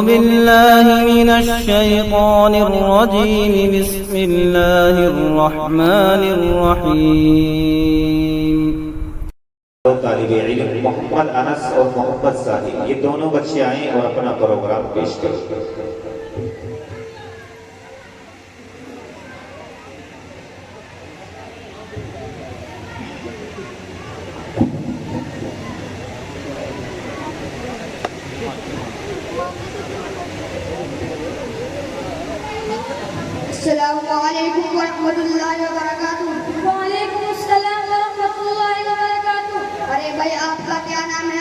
بالله من الشيطان الرجيم بسم الله الرحمن الرحيم طالب علم محمد انس اور محمد ساحل یہ دونوں بچے آئیں اور اپنا پروگرام پیش کریں. السلام علیکم ورحمۃ اللہ وبرکاتہ. وعلیکم السلام ورحمۃ اللہ وبرکاتہ. ارے بھائی آپ کا کیا نام ہے